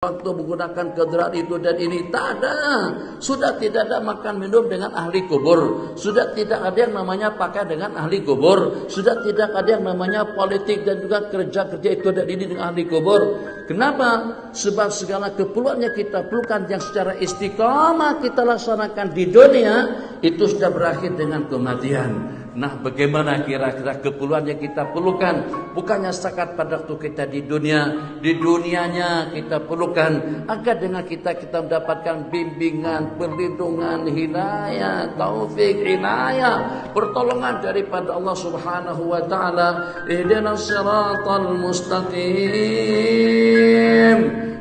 waktu menggunakan kendaraan itu dan ini. Tak ada. Sudah tidak ada makan minum dengan ahli kubur. Sudah tidak ada yang namanya pakai dengan ahli kubur. Sudah tidak ada yang namanya politik dan juga kerja-kerja itu dan ini dengan ahli kubur. Kenapa? Sebab segala keperluannya kita perlukan yang secara istiqamah kita laksanakan di dunia itu sudah berakhir dengan kematian. Nah, bagaimana kira-kira keperluan yang kita perlukan? Bukannya setakat pada waktu kita di dunia, di dunianya kita perlukan agar dengan kita mendapatkan bimbingan, perlindungan, hidayah, taufik, inayah, pertolongan daripada Allah Subhanahu wa taala. Ihdinas siratal mustaqim.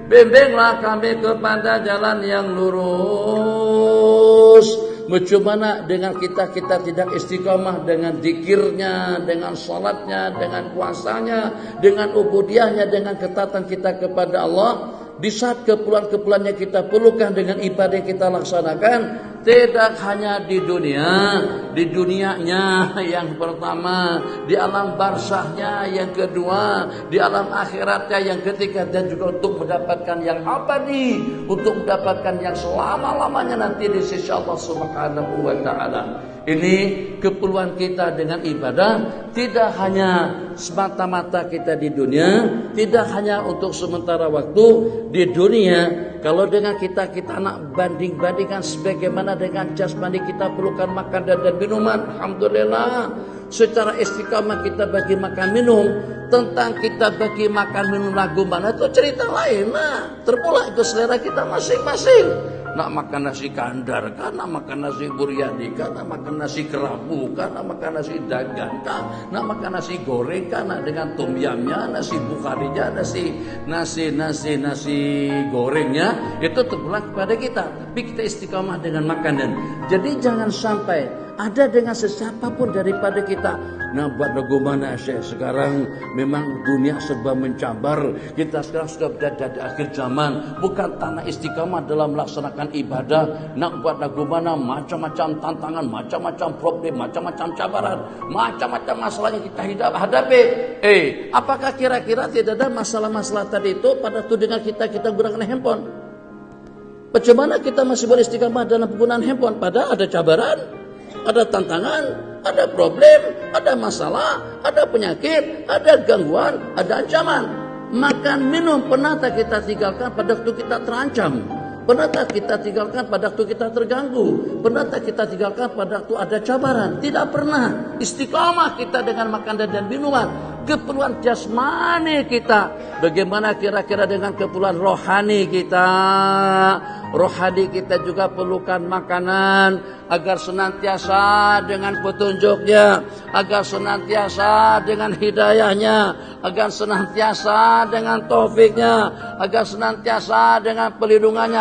Bimbinglah kami kepada jalan yang lurus. Bagaimana dengan kita tidak istiqamah dengan zikirnya, dengan salatnya, dengan puasanya, dengan ubudiyahnya, dengan ketaatan kita kepada Allah. Di saat keperluan-keperluan yang kita perlukan dengan ibadah yang kita laksanakan, tidak hanya di dunia, di dunianya yang pertama, di alam barzahnya yang kedua, di alam akhiratnya yang ketiga, dan juga untuk mendapatkan yang abadi, untuk mendapatkan yang selama-lamanya nanti di sisi Allah Subhanahu wa taala. Ini keperluan kita dengan ibadah tidak hanya semata-mata kita di dunia, tidak hanya untuk sementara waktu di dunia. Kalau dengan kita nak banding-bandingkan sebagaimana dengan jasmani kita perlukan makan dan minuman, alhamdulillah. Secara istiqamah kita bagi makan minum, tentang kita bagi makan minum lagu mana itu cerita lain. Nah, terpulang itu selera kita masing-masing. Nak makan nasi kandar kan, nak makan nasi buryani kan, nak makan nasi kerabu kan, nak makan nasi dagang kan, nak makan nasi goreng kan, nak dengan tom yamnya, nasi bukharinya, nasi gorengnya, itu terpulang kepada kita. Tapi kita istiqamah dengan makanan. Jadi jangan sampai ada dengan sesiapapun daripada kita. Nah, buat lagu mana Syekh? Sekarang memang dunia serba mencabar. Kita sekarang sudah berada di akhir zaman. Bukan tanah istiqamah dalam melaksanakan ibadah. Nak buat lagu mana? Macam-macam tantangan, macam-macam problem, macam-macam cabaran, macam-macam masalah yang kita hadapi. Apakah kira-kira tidak ada masalah-masalah tadi itu pada waktu dengan kita gunakan handphone? Bagaimana kita masih boleh istiqamah dalam penggunaan handphone? Padahal ada cabaran, ada tantangan, ada problem, ada masalah, ada penyakit, ada gangguan, ada ancaman. Makan minum pernah tak kita tinggalkan pada waktu kita terancam? Pernah tak kita tinggalkan pada waktu kita terganggu? Pernah tak kita tinggalkan pada waktu ada cabaran? Tidak pernah. Istiqamah kita dengan makanan dan minuman. Keperluan jasmani kita. Bagaimana kira-kira dengan keperluan rohani kita? Rohani kita juga perlukan makanan agar senantiasa dengan petunjuknya, agar senantiasa dengan hidayahnya, agar senantiasa dengan taufiknya, agar senantiasa dengan pelindungannya.